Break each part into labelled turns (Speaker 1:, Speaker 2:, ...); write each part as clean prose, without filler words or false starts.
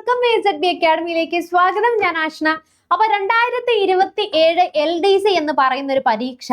Speaker 1: എല്ലാവർക്കും AZB അക്കാഡമിയിലേക്ക് സ്വാഗതം. ഞാൻ ആഷ്ന. അപ്പൊ 2027 LDC എന്ന് പറയുന്ന ഒരു പരീക്ഷ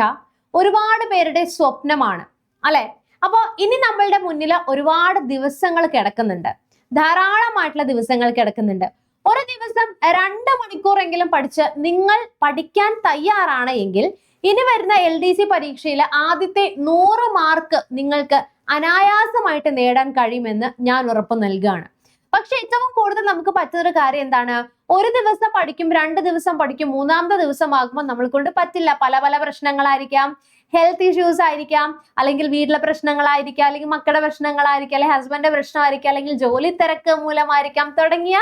Speaker 1: ഒരുപാട് പേരുടെ സ്വപ്നമാണ് അല്ലെ. അപ്പൊ ഇനി നമ്മളുടെ മുന്നിൽ ഒരുപാട് ദിവസങ്ങൾ കിടക്കുന്നുണ്ട്, ധാരാളമായിട്ടുള്ള ദിവസങ്ങൾ കിടക്കുന്നുണ്ട്. ഒരു ദിവസം 2 മണിക്കൂറെങ്കിലും പഠിച്ച് നിങ്ങൾ പഠിക്കാൻ തയ്യാറാണ് എങ്കിൽ ഇനി വരുന്ന LDC പരീക്ഷയിലെ ആദ്യത്തെ 100 മാർക്ക് നിങ്ങൾക്ക് അനായാസമായിട്ട് നേടാൻ കഴിയുമെന്ന് ഞാൻ ഉറപ്പ് നൽകുകയാണ്. പക്ഷെ ഏറ്റവും കൂടുതൽ നമുക്ക് പറ്റുന്ന ഒരു കാര്യം എന്താണ്? ഒരു ദിവസം പഠിക്കും, 2 ദിവസം പഠിക്കും, 3-ാമത്തെ ദിവസം ആകുമ്പോൾ നമ്മൾ കൊണ്ട് പറ്റില്ല. പല പല പ്രശ്നങ്ങളായിരിക്കാം, ഹെൽത്ത് ഇഷ്യൂസ് ആയിരിക്കാം, അല്ലെങ്കിൽ വീട്ടിലെ പ്രശ്നങ്ങളായിരിക്കാം, അല്ലെങ്കിൽ മക്കളുടെ പ്രശ്നങ്ങളായിരിക്കാം, അല്ലെങ്കിൽ ഹസ്ബൻഡിന്റെ പ്രശ്നമായിരിക്കാം, അല്ലെങ്കിൽ ജോലി തിരക്ക് മൂലമായിരിക്കാം, തുടങ്ങിയ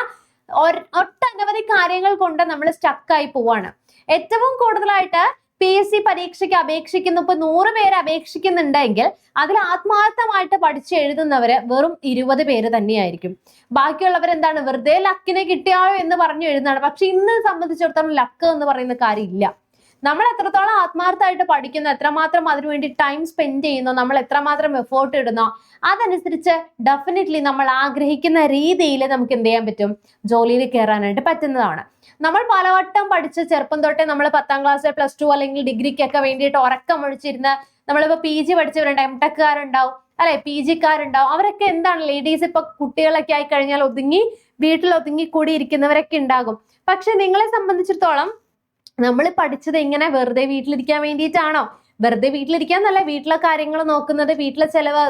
Speaker 1: ഒട്ടനവധി കാര്യങ്ങൾ കൊണ്ട് നമ്മൾ സ്റ്റക്കായി പോവാണ്. ഏറ്റവും കൂടുതലായിട്ട് PSC പരീക്ഷയ്ക്ക് അപേക്ഷിക്കുന്ന 100 പേര് അപേക്ഷിക്കുന്നുണ്ടെങ്കിൽ അതിൽ ആത്മാർത്ഥമായിട്ട് പഠിച്ച് എഴുതുന്നവര് വെറും 20 പേര് തന്നെയായിരിക്കും. ബാക്കിയുള്ളവർ എന്താണ്, വെറുതെ ലക്കിനെ കിട്ടിയാലോ എന്ന് പറഞ്ഞു എഴുതുന്നതാണ്. പക്ഷെ ഇന്ന് സംബന്ധിച്ചിടത്തോളം ലക്ക് എന്ന് പറയുന്ന കാര്യമില്ല. നമ്മൾ എത്രത്തോളം ആത്മാർത്ഥമായിട്ട് പഠിക്കുന്നു, എത്രമാത്രം അതിനുവേണ്ടി ടൈം സ്പെൻഡ് ചെയ്യുന്നു, നമ്മൾ എത്രമാത്രം എഫേർട്ട് ഇടുന്നോ അതനുസരിച്ച് ഡെഫിനറ്റ്ലി നമ്മൾ ആഗ്രഹിക്കുന്ന രീതിയിൽ നമുക്ക് എന്ത് ചെയ്യാൻ പറ്റും, ജോലിയിൽ കയറാനായിട്ട് പറ്റുന്നതാണ്. നമ്മൾ പലവട്ടം പഠിച്ച് ചെറുപ്പം തൊട്ടേ നമ്മൾ 10ാം ക്ലാസ്, +2 അല്ലെങ്കിൽ ഡിഗ്രിക്കൊക്കെ വേണ്ടിയിട്ട് ഉറക്കം ഒഴിച്ചിരുന്ന് നമ്മളിപ്പോ PG പഠിച്ചവരുണ്ട്, MTech-കാരുണ്ടാവും അല്ലെ, PG-കാരുണ്ടാവും. അവരൊക്കെ എന്താണ്, ലേഡീസ് ഇപ്പൊ കുട്ടികളൊക്കെ ആയി കഴിഞ്ഞാൽ വീട്ടിൽ ഒതുങ്ങി കൂടി ഇരിക്കുന്നവരൊക്കെ ഉണ്ടാകും. പക്ഷെ നിങ്ങളെ സംബന്ധിച്ചിടത്തോളം നമ്മൾ പഠിച്ചത് എങ്ങനെ, വെറുതെ വീട്ടിലിരിക്കാൻ വേണ്ടിയിട്ടാണോ? വെറുതെ വീട്ടിലിരിക്കാൻ നല്ല, വീട്ടിലെ കാര്യങ്ങൾ നോക്കുന്നത്, വീട്ടിലെ ചെലവ്,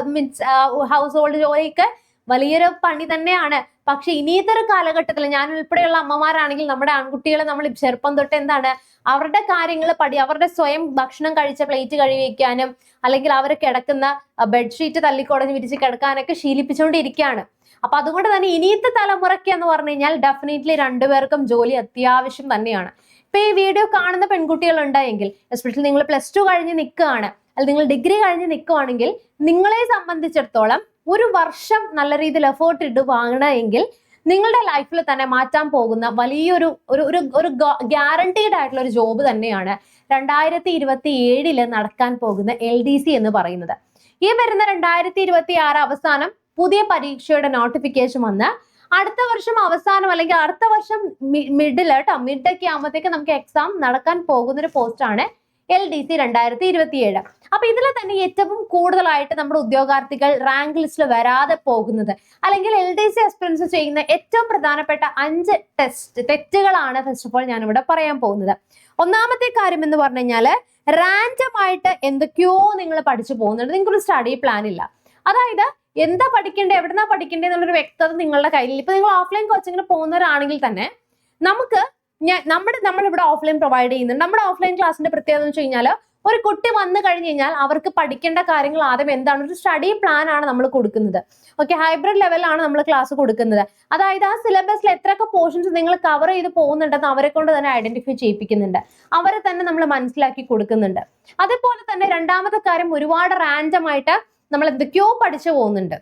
Speaker 1: ഹൗസ് ഹോൾഡ് ജോലിയൊക്കെ വലിയൊരു പണി തന്നെയാണ്. പക്ഷെ ഇനിയത്തെ ഒരു കാലഘട്ടത്തിൽ ഞാൻ ഉൾപ്പെടെയുള്ള അമ്മമാരാണെങ്കിൽ നമ്മുടെ ആൺകുട്ടികളെ നമ്മൾ ചെറുപ്പം തൊട്ട് എന്താണ്, അവരുടെ കാര്യങ്ങൾ അവരുടെ സ്വയം ഭക്ഷണം കഴിച്ച പ്ലേറ്റ് കഴുകി വെക്കാനും, അല്ലെങ്കിൽ അവർ കിടക്കുന്ന ബെഡ്ഷീറ്റ് തല്ലിക്കുടഞ്ഞ് വിരിച്ച് കിടക്കാനൊക്കെ ശീലിപ്പിച്ചുകൊണ്ടിരിക്കുകയാണ്. അപ്പൊ അതുകൊണ്ട് തന്നെ ഇനിയത്തെ തലമുറയ്ക്ക് എന്ന് പറഞ്ഞു കഴിഞ്ഞാൽ ഡെഫിനറ്റ്ലി 2 പേർക്കും ജോലി അത്യാവശ്യം തന്നെയാണ്. ഇപ്പൊ ഈ വീഡിയോ കാണുന്ന പെൺകുട്ടികൾ ഉണ്ടായെങ്കിൽ, എസ്പെഷ്യലി നിങ്ങൾ +2 കഴിഞ്ഞ് നിൽക്കുകയാണ്, അല്ലെങ്കിൽ നിങ്ങൾ ഡിഗ്രി കഴിഞ്ഞ് നിൽക്കുകയാണെങ്കിൽ, നിങ്ങളെ സംബന്ധിച്ചിടത്തോളം 1 വർഷം നല്ല രീതിയിൽ എഫേർട്ട് ഇടുവാണെങ്കിൽ നിങ്ങളുടെ ലൈഫിൽ തന്നെ മാറ്റാൻ പോകുന്ന വലിയൊരു ഒരു ഗ്യാരണ്ടീഡ് ആയിട്ടുള്ള ഒരു ജോബ് തന്നെയാണ് 2027 നടക്കാൻ പോകുന്ന LDC എന്ന് പറയുന്നത്. ഈ വരുന്ന 2026 അവസാനം പുതിയ പരീക്ഷയുടെ നോട്ടിഫിക്കേഷൻ വന്ന് അടുത്ത വർഷം അവസാനം അല്ലെങ്കിൽ അടുത്ത വർഷം മിഡൊക്കെ ആകുമ്പോഴത്തേക്ക് നമുക്ക് എക്സാം നടക്കാൻ പോകുന്ന ഒരു പോസ്റ്റാണ് LDC 2027. അപ്പൊ ഇതിൽ തന്നെ ഏറ്റവും കൂടുതലായിട്ട് നമ്മുടെ ഉദ്യോഗാർത്ഥികൾ റാങ്ക് ലിസ്റ്റിൽ വരാതെ പോകുന്നത്, അല്ലെങ്കിൽ LDC എക്സ്പീരിയൻസ് ചെയ്യുന്ന ഏറ്റവും പ്രധാനപ്പെട്ട 5 തെറ്റുകളാണ് ഫസ്റ്റ് ഓഫ് ഓൾ ഞാനിവിടെ പറയാൻ പോകുന്നത്. ഒന്നാമത്തെ കാര്യം എന്ന് പറഞ്ഞു കഴിഞ്ഞാല്, റാൻഡം ആയിട്ട് എന്തൊക്കെയോ നിങ്ങൾ പഠിച്ചു പോകുന്നുണ്ട്, നിങ്ങൾക്കൊരു സ്റ്റഡി പ്ലാൻ ഇല്ല. അതായത് എന്താ പഠിക്കേണ്ടത്, എവിടുന്നാ പഠിക്കേണ്ടത് എന്നുള്ളൊരു വ്യക്തത നിങ്ങളുടെ കയ്യിൽ. ഇപ്പൊ നിങ്ങൾ ഓഫ്ലൈൻ കോച്ചിങ്ങിന് പോകുന്നവരാണെങ്കിൽ തന്നെ നമ്മളിവിടെ ഓഫ്ലൈൻ പ്രൊവൈഡ് ചെയ്യുന്നുണ്ട്. നമ്മുടെ ഓഫ്ലൈൻ ക്ലാസ്സിന്റെ പ്രത്യേകത എന്ന് വെച്ച് കഴിഞ്ഞാൽ, ഒരു കുട്ടി വന്നു കഴിഞ്ഞ് കഴിഞ്ഞാൽ അവർക്ക് പഠിക്കേണ്ട കാര്യങ്ങൾ ആദ്യം എന്താണ്, ഒരു സ്റ്റഡി പ്ലാൻ ആണ് നമ്മൾ കൊടുക്കുന്നത്. ഓക്കെ, ഹൈബ്രിഡ് ലെവലിലാണ് നമ്മൾ ക്ലാസ് കൊടുക്കുന്നത്. അതായത് ആ സിലബസിൽ എത്രയൊക്കെ പോർഷൻസ് നിങ്ങൾ കവർ ചെയ്ത് പോകുന്നുണ്ടെന്ന് അവരെ കൊണ്ട് തന്നെ ഐഡന്റിഫൈ ചെയ്യിപ്പിക്കുന്നുണ്ട്, അവരെ തന്നെ നമ്മൾ മനസ്സിലാക്കി കൊടുക്കുന്നുണ്ട്. അതേപോലെ തന്നെ രണ്ടാമത്തെ കാര്യം, ഒരുപാട് റാൻഡം ആയിട്ട് നമ്മൾ എന്തൊക്കെയോ പഠിച്ചു പോകുന്നുണ്ട്.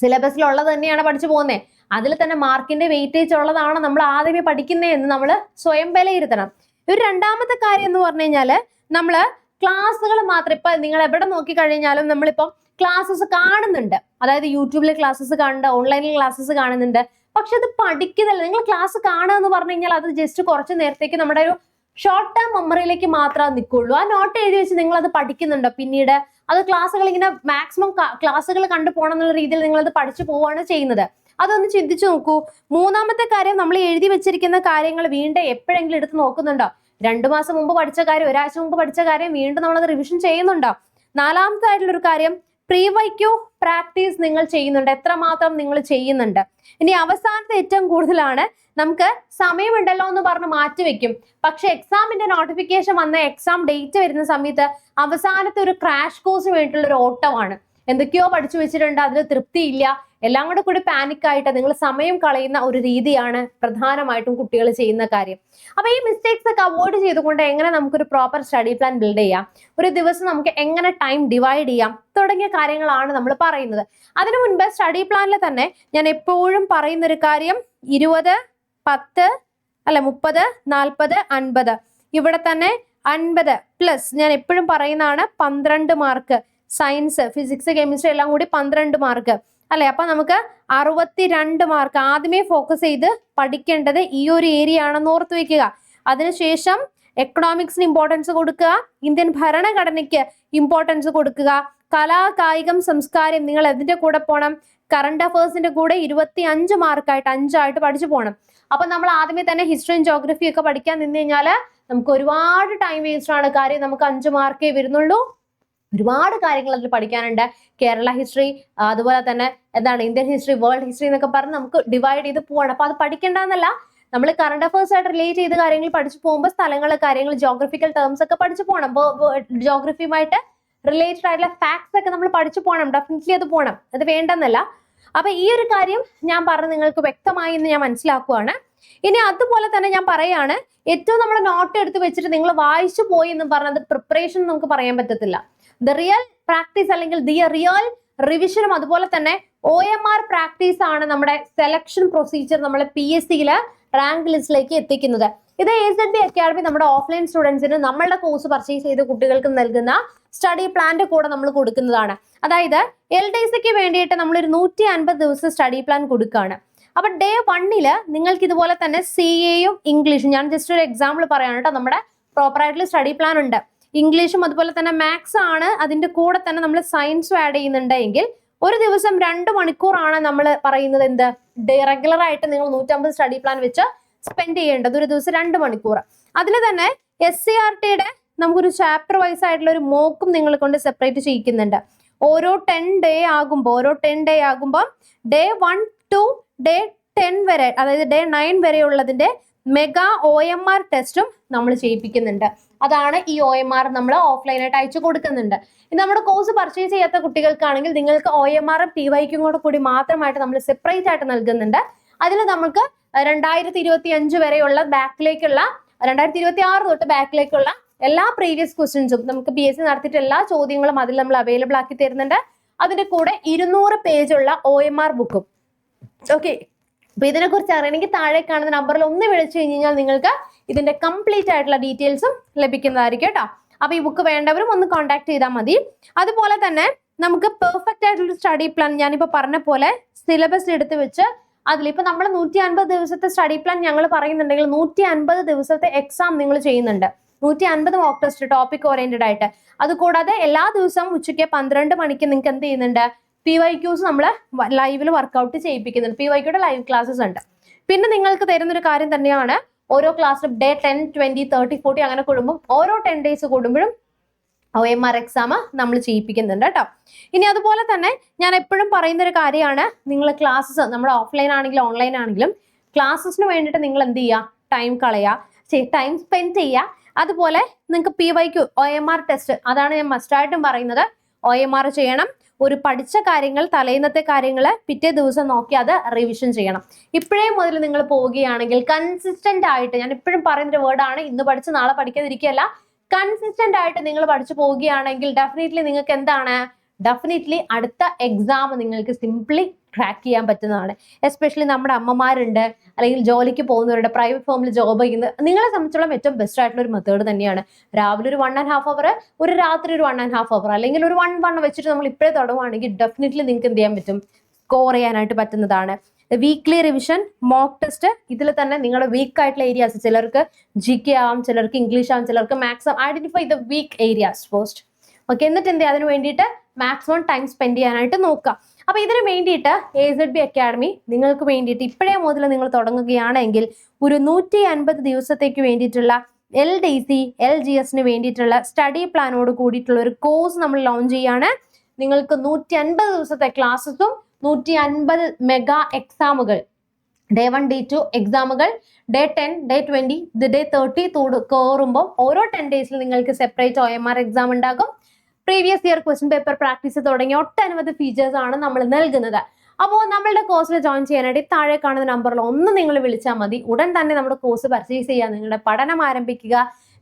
Speaker 1: സിലബസിലുള്ളത് തന്നെയാണ് പഠിച്ചു പോകുന്നത്, അതിൽ തന്നെ മാർക്കിന്റെ വെയിറ്റേജ് ഉള്ളതാണ് നമ്മൾ ആദ്യമേ പഠിക്കുന്നത് എന്ന് നമ്മൾ സ്വയം വിലയിരുത്തണം. ഒരു രണ്ടാമത്തെ കാര്യം എന്ന് പറഞ്ഞു കഴിഞ്ഞാല്, നമ്മള് ക്ലാസ്സുകൾ മാത്രം, ഇപ്പൊ നിങ്ങൾ എവിടെ നോക്കി കഴിഞ്ഞാലും നമ്മളിപ്പം ക്ലാസ്സസ് കാണുന്നുണ്ട്, അതായത് യൂട്യൂബിൽ ക്ലാസ്സസ് കാണുന്നുണ്ട്, ഓൺലൈനിൽ ക്ലാസ്സസ് കാണുന്നുണ്ട്. പക്ഷെ അത് പഠിക്കുന്നില്ല. നിങ്ങൾ ക്ലാസ് കാണുക എന്ന് പറഞ്ഞു കഴിഞ്ഞാൽ അത് ജസ്റ്റ് കുറച്ച് നേരത്തേക്ക് നമ്മുടെ ഒരു ഷോർട്ട് ടേം മെമ്മറിയിലേക്ക് മാത്രമേ നിൽക്കുള്ളൂ. ആ നോട്ട് എഴുതി വെച്ച് നിങ്ങൾ അത് പഠിക്കുന്നുണ്ടോ? പിന്നീട് അത് ക്ലാസ്സുകൾ ഇങ്ങനെ മാക്സിമം ക്ലാസ്സുകൾ കണ്ടു പോകണം എന്നുള്ള രീതിയിൽ നിങ്ങൾ അത് പഠിച്ചു പോവുകയാണ് ചെയ്യുന്നത്. അതൊന്ന് ചിന്തിച്ചു നോക്കൂ. മൂന്നാമത്തെ കാര്യം, നമ്മൾ എഴുതി വെച്ചിരിക്കുന്ന കാര്യങ്ങൾ വീണ്ടും എപ്പോഴെങ്കിലും എടുത്ത് നോക്കുന്നുണ്ടോ? 2 മാസം മുമ്പ് പഠിച്ച കാര്യം, 1 ആഴ്ച മുമ്പ് പഠിച്ച കാര്യം വീണ്ടും നമ്മളത് റിവിഷൻ ചെയ്യുന്നുണ്ടോ? നാലാമത്തെ ആയിട്ടുള്ളൊരു കാര്യം, പ്രീവൈക്യൂ പ്രാക്ടീസ് നിങ്ങൾ ചെയ്യുന്നുണ്ട്, എത്രമാത്രം നിങ്ങൾ ചെയ്യുന്നുണ്ട്. ഇനി അവസാനത്തെ ഏറ്റവും കൂടുതലാണ്, നമുക്ക് സമയമുണ്ടല്ലോ എന്ന് പറഞ്ഞ് മാറ്റിവെക്കും. പക്ഷെ എക്സാമിന്റെ നോട്ടിഫിക്കേഷൻ വന്ന എക്സാം ഡേറ്റ് വരുന്ന സമയത്ത് അവസാനത്തെ ഒരു ക്രാഷ് കോഴ്സിന് വേണ്ടിയിട്ടുള്ള ഒരു ഓട്ടമാണ്. എന്തൊക്കെയോ പഠിച്ചു വെച്ചിട്ടുണ്ട്, അതിൽ തൃപ്തിയില്ല, എല്ലാം കൂടി പാനിക്കായിട്ട് നിങ്ങൾ സമയം കളയുന്ന ഒരു രീതിയാണ് പ്രധാനമായിട്ടും കുട്ടികൾ ചെയ്യുന്ന കാര്യം. അപ്പൊ ഈ മിസ്റ്റേക്സ് ഒക്കെ അവോയ്ഡ് ചെയ്തുകൊണ്ട് എങ്ങനെ നമുക്കൊരു പ്രോപ്പർ സ്റ്റഡി പ്ലാൻ ബിൽഡ് ചെയ്യാം, ഒരു ദിവസം നമുക്ക് എങ്ങനെ ടൈം ഡിവൈഡ് ചെയ്യാം, തുടങ്ങിയ കാര്യങ്ങളാണ് നമ്മൾ പറയുന്നത്. അതിനു മുൻപ് സ്റ്റഡി പ്ലാനിൽ തന്നെ ഞാൻ എപ്പോഴും പറയുന്ന ഒരു കാര്യം, 20, 10 അല്ല 30, 40, 50, ഇവിടെ തന്നെ 50+ ഞാൻ എപ്പോഴും പറയുന്നതാണ് 12 മാർക്ക്. സയൻസ്, ഫിസിക്സ്, കെമിസ്ട്രി എല്ലാം കൂടി 12 മാർക്ക്. അല്ലെ? അപ്പൊ നമുക്ക് 62 മാർക്ക്. ആദ്യമേ ഫോക്കസ് ചെയ്ത് പഠിക്കേണ്ടത് ഈ ഒരു ഏരിയ ആണെന്ന് ഓർത്ത് വെക്കുക. അതിനുശേഷം എക്കണോമിക്സിന് ഇമ്പോർട്ടൻസ് കൊടുക്കുക, ഇന്ത്യൻ ഭരണഘടനയ്ക്ക് ഇമ്പോർട്ടൻസ് കൊടുക്കുക, കലാ കായികം സംസ്കാരം നിങ്ങൾ അതിന്റെ കൂടെ പോകണം, കറണ്ട് അഫേഴ്സിന്റെ കൂടെ 25 മാർക്കായിട്ട് 5 പഠിച്ചു പോകണം. അപ്പൊ നമ്മൾ ആദ്യമേ തന്നെ ഹിസ്റ്ററിയും ജോഗ്രഫിയും ഒക്കെ പഠിക്കാൻ നിന്ന് കഴിഞ്ഞാല് നമുക്ക് ഒരുപാട് ടൈം വേസ്റ്റ് ആണ്. കാര്യം നമുക്ക് 5 മാർക്കേ വരുന്നുള്ളൂ. ഒരുപാട് കാര്യങ്ങൾ അതിൽ പഠിക്കാനുണ്ട്. കേരള ഹിസ്റ്ററി, അതുപോലെ തന്നെ എന്താണ് ഇന്ത്യൻ ഹിസ്റ്ററി, വേൾഡ് ഹിസ്റ്ററി എന്നൊക്കെ പറഞ്ഞ് നമുക്ക് ഡിവൈഡ് ചെയ്ത് പോവാണ്. അപ്പൊ അത് പഠിക്കേണ്ടെന്നല്ല, നമ്മൾ കറണ്ട് അഫേഴ്സ് ആയിട്ട് റിലേറ്റ് ചെയ്ത കാര്യങ്ങൾ പഠിച്ചു പോകുമ്പോൾ സ്ഥലങ്ങൾ, കാര്യങ്ങൾ, ജോഗ്രഫിക്കൽ ടേംസ് ഒക്കെ പഠിച്ചു പോകണം. ജോഗ്രഫിയുമായിട്ട് റിലേറ്റഡ് ആയിട്ടുള്ള ഫാക്ട്സ് ഒക്കെ നമ്മൾ പഠിച്ചു പോകണം. ഡെഫിനറ്റ്ലി അത് പോകണം, അത് വേണ്ടെന്നല്ല. അപ്പൊ ഈ ഒരു കാര്യം ഞാൻ പറഞ്ഞ് നിങ്ങൾക്ക് വ്യക്തമായി എന്ന് ഞാൻ മനസ്സിലാക്കുവാണ്. ഇനി അതുപോലെ തന്നെ ഞാൻ പറയാണ്, ഏറ്റവും നമ്മൾ നോട്ട് എടുത്ത് വെച്ചിട്ട് നിങ്ങൾ വായിച്ചു പോയി എന്ന് പറഞ്ഞത് പ്രിപ്പറേഷൻ നമുക്ക് പറയാൻ പറ്റത്തില്ല. ദ റിയൽ പ്രാക്ടീസ് അല്ലെങ്കിൽ ദി റിയൽ റിവിഷനും അതുപോലെ തന്നെ OMR പ്രാക്ടീസ് ആണ് നമ്മുടെ സെലക്ഷൻ പ്രൊസീജിയർ നമ്മളെ PSCയില് റാങ്ക് ലിസ്റ്റിലേക്ക് എത്തിക്കുന്നത്. ഇത് AZB അക്കാഡമി നമ്മുടെ ഓഫ്ലൈൻ സ്റ്റുഡൻസിന് നമ്മളുടെ കോഴ്സ് പർച്ചേസ് ചെയ്ത കുട്ടികൾക്ക് നൽകുന്ന സ്റ്റഡി പ്ലാന്റെ കൂടെ നമ്മൾ കൊടുക്കുന്നതാണ്. അതായത് LDCക്ക് വേണ്ടിയിട്ട് നമ്മളൊരു 150 ദിവസം സ്റ്റഡി പ്ലാൻ കൊടുക്കുകയാണ്. അപ്പൊ ഡേ 1 നിങ്ങൾക്ക് ഇതുപോലെ തന്നെ CAയും ഇംഗ്ലീഷും, ഞാൻ ജസ്റ്റ് ഒരു എക്സാമ്പിൾ പറയാണ് കേട്ടോ, നമ്മുടെ പ്രോപ്പർ ആയിട്ടുള്ള സ്റ്റഡി പ്ലാൻ ഉണ്ട്. ഇംഗ്ലീഷും അതുപോലെ തന്നെ മാത്സ് ആണ്, അതിന്റെ കൂടെ തന്നെ നമ്മൾ സയൻസും ആഡ് ചെയ്യുന്നുണ്ടെങ്കിൽ ഒരു ദിവസം 2 മണിക്കൂറാണ് നമ്മൾ പറയുന്നത് എന്ത് റെഗുലർ ആയിട്ട് നിങ്ങൾ 150 സ്റ്റഡി പ്ലാൻ വെച്ച് സ്പെൻഡ് ചെയ്യേണ്ടത്. ഒരു ദിവസം 2 മണിക്കൂർ. അതിൽ തന്നെ SCRTയുടെ നമുക്കൊരു ചാപ്റ്റർ വൈസ് ആയിട്ടുള്ള ഒരു മോക്കും നിങ്ങളെ കൊണ്ട് സെപ്പറേറ്റ് ചെയ്യിക്കുന്നുണ്ട്. ഓരോ 10 ഡേ ആകുമ്പോൾ ഡേ 1 to ഡേ 10 വരെ, അതായത് ഡേ 9 വരെ ഉള്ളതിന്റെ മെഗാ OMR ടെസ്റ്റും നമ്മൾ ചെയ്യിപ്പിക്കുന്നുണ്ട്. അതാണ് ഈ OMR നമ്മൾ ഓഫ്ലൈനായിട്ട് അയച്ചു കൊടുക്കുന്നുണ്ട്. ഇത് നമ്മുടെ കോഴ്സ് പർച്ചേസ് ചെയ്യാത്ത കുട്ടികൾക്കാണെങ്കിൽ നിങ്ങൾക്ക് OMR PYQ കൂടി മാത്രമായിട്ട് നമ്മൾ സെപ്പറേറ്റ് ആയിട്ട് നൽകുന്നുണ്ട്. അതിൽ നമുക്ക് 2025 വരെയുള്ള ബാക്കിലേക്കുള്ള 2026 തൊട്ട് ബാക്കിലേക്കുള്ള എല്ലാ പ്രീവിയസ് ക്വസ്റ്റ്യൻസും നമുക്ക് PSC നടത്തിയിട്ട് എല്ലാ ചോദ്യങ്ങളും അതിൽ നമ്മൾ അവൈലബിൾ ആക്കി തരുന്നുണ്ട്. അതിന്റെ കൂടെ 200 പേജുള്ള OMR ബുക്കും. ഓക്കെ, അപ്പൊ ഇതിനെ കുറിച്ച് അറിയണമെങ്കിൽ താഴെ കാണുന്ന നമ്പറിൽ ഒന്ന് വിളിച്ചു കഴിഞ്ഞാൽ നിങ്ങൾക്ക് ഇതിന്റെ കംപ്ലീറ്റ് ആയിട്ടുള്ള ഡീറ്റെയിൽസും ലഭിക്കുന്നതായിരിക്കും കേട്ടോ. അപ്പൊ ഈ ബുക്ക് വേണ്ടവരും ഒന്ന് കോൺടാക്ട് ചെയ്താൽ മതി. അതുപോലെ തന്നെ നമുക്ക് പെർഫെക്റ്റ് ആയിട്ടുള്ള സ്റ്റഡി പ്ലാൻ ഞാനിപ്പോ പറഞ്ഞ പോലെ സിലബസ് എടുത്ത് വെച്ച് അതിലിപ്പോ നമ്മൾ 150 ദിവസത്തെ സ്റ്റഡി പ്ലാൻ ഞങ്ങൾ പറയുന്നുണ്ടെങ്കിൽ 150 ദിവസത്തെ എക്സാം നിങ്ങൾ ചെയ്യുന്നുണ്ട്. 150 മോക്ക് ടെസ്റ്റ് ടോപ്പിക് ഓറിയന്റഡ് ആയിട്ട്. അതുകൂടാതെ എല്ലാ ദിവസവും ഉച്ചയ്ക്ക് 12 മണിക്ക് നിങ്ങൾക്ക് എന്ത് ചെയ്യുന്നുണ്ട്, PYQs നമ്മൾ ലൈവിൽ വർക്ക്ഔട്ട് ചെയ്യിപ്പിക്കുന്നുണ്ട്. PYQയുടെ ലൈവ് ക്ലാസ്സസ് ഉണ്ട്. പിന്നെ നിങ്ങൾക്ക് തരുന്നൊരു കാര്യം തന്നെയാണ്, ഓരോ ക്ലാസ്സിലും ഡേ 10, 20, 30, 40 അങ്ങനെ കൂടുമ്പോൾ ഓരോ 10 ഡേയ്സ് കൂടുമ്പോഴും OMR എക്സാം നമ്മൾ ചെയ്യിപ്പിക്കുന്നുണ്ട് കേട്ടോ. ഇനി അതുപോലെ തന്നെ ഞാൻ എപ്പോഴും പറയുന്ന ഒരു കാര്യമാണ്, നിങ്ങൾ ക്ലാസ്സസ് നമ്മുടെ ഓഫ്ലൈൻ ആണെങ്കിലും ഓൺലൈൻ ആണെങ്കിലും ക്ലാസ്സസിന് വേണ്ടിയിട്ട് നിങ്ങൾ എന്ത് ചെയ്യുക, ടൈം സ്പെൻഡ് ചെയ്യുക. അതുപോലെ നിങ്ങൾക്ക് PYQ OMR ടെസ്റ്റ്, അതാണ് ഞാൻ മസ്റ്റായിട്ടും പറയുന്നത്. OMR ചെയ്യണം. ഒരു പഠിച്ച കാര്യങ്ങൾ, തലേന്നത്തെ കാര്യങ്ങൾ പിറ്റേ ദിവസം നോക്കി അത് റിവിഷൻ ചെയ്യണം. ഇപ്പോഴേ മുതൽ നിങ്ങൾ പോവുകയാണെങ്കിൽ കൺസിസ്റ്റന്റ് ആയിട്ട്, ഞാൻ എപ്പോഴും പറയുന്നൊരു വേർഡാണ്, ഇന്ന് പഠിച്ച് നാളെ പഠിക്കാതിരിക്കുകയല്ല, കൺസിസ്റ്റന്റ് ആയിട്ട് നിങ്ങൾ പഠിച്ചു പോവുകയാണെങ്കിൽ ഡെഫിനറ്റ്ലി അടുത്ത എക്സാം നിങ്ങൾക്ക് സിംപ്ലി ക്രാക്ക് ചെയ്യാൻ പറ്റുന്നതാണ്. എസ്പെഷ്യലി നമ്മുടെ അമ്മമാരുണ്ട്, അല്ലെങ്കിൽ ജോലിക്ക് പോകുന്നവരുടെ, പ്രൈവറ്റ് ഫേമിൽ ജോബ് ചെയ്യുന്നത്, നിങ്ങളെ സംബന്ധിച്ചോളം ഏറ്റവും ബെസ്റ്റ് ആയിട്ടുള്ള ഒരു മെത്തേഡ് തന്നെയാണ്. രാവിലെ ഒരു 1.5 അവർ, ഒരു രാത്രി ഒരു 1.5 അവർ, അല്ലെങ്കിൽ ഒരു 1 വെച്ചിട്ട് നമ്മൾ ഇപ്പോഴേ തുടങ്ങുകയാണെങ്കിൽ ഡെഫിനറ്റ്ലി നിങ്ങൾക്ക് എന്ത് ചെയ്യാൻ പറ്റും, സ്കോർ ചെയ്യാനായിട്ട് പറ്റുന്നതാണ്. വീക്ക്ലി റിവിഷൻ, മോക്ക് ടെസ്റ്റ്, ഇതിൽ തന്നെ നിങ്ങളുടെ വീക്ക് ആയിട്ടുള്ള ഏരിയാസ്, ചിലർക്ക് GK ആവാം, ചിലർക്ക് ഇംഗ്ലീഷ് ആവാം, ചിലർക്ക് മാത്സ് ആവാം. Identify the weak areas first. Okay, എന്നിട്ട് എന്ത് ചെയ്യുക, അതിന് വേണ്ടിയിട്ട് മാക്സിമം ടൈം സ്പെൻഡ് ചെയ്യാനായിട്ട് നോക്കുക. അപ്പൊ ഇതിന് വേണ്ടിയിട്ട് AZB അക്കാഡമി നിങ്ങൾക്ക് വേണ്ടിയിട്ട് ഇപ്പോഴേ മുതൽ നിങ്ങൾ തുടങ്ങുകയാണെങ്കിൽ ഒരു 150 ദിവസത്തേക്ക് വേണ്ടിയിട്ടുള്ള LDC, LGSന് വേണ്ടിയിട്ടുള്ള സ്റ്റഡി പ്ലാനോട് കൂടിയിട്ടുള്ള ഒരു കോഴ്സ് നമ്മൾ ലോഞ്ച് ചെയ്യാണ്. നിങ്ങൾക്ക് 150 ദിവസത്തെ ക്ലാസ്സസും 150 മെഗാ എക്സാമുകൾ, ഡേ 1, ഡേ 2 എക്സാമുകൾ, ഡേ 10, ഡേ 20, ഡേ 30 കയറുമ്പോൾ ഓരോ 10 ഡേയ്സിൽ നിങ്ങൾക്ക് സെപ്പറേറ്റ് OMR എക്സാം ഉണ്ടാകും. Previous year question paper practice തുടങ്ങിയ ഒട്ടനവധി ഫീച്ചേഴ്സ് ആണ് നമ്മൾ നൽകുന്നത്. അപ്പോൾ നമ്മളുടെ കോഴ്സിൽ ജോയിൻ ചെയ്യാനായിട്ട് താഴെ കാണുന്ന നമ്പറിൽ ഒന്ന് നിങ്ങൾ വിളിച്ചാൽ മതി. ഉടൻ തന്നെ നമ്മുടെ കോഴ്സ് പർച്ചേസ് ചെയ്യുക, നിങ്ങളുടെ പഠനം ആരംഭിക്കുക.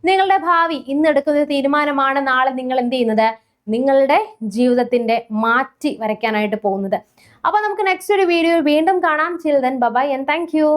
Speaker 1: നിങ്ങളുടെ ഭാവി ഇന്നെടുക്കുന്ന തീരുമാനമാണ് നാളെ നിങ്ങൾ എന്ത് ചെയ്യുന്നത്, നിങ്ങളുടെ ജീവിതത്തിന്റെ മാറ്റി വരയ്ക്കാനായിട്ട് പോകുന്നത്. അപ്പൊ നമുക്ക് നെക്സ്റ്റ് ഒരു വീഡിയോ വീണ്ടും കാണാം. Chill then bye and thank U.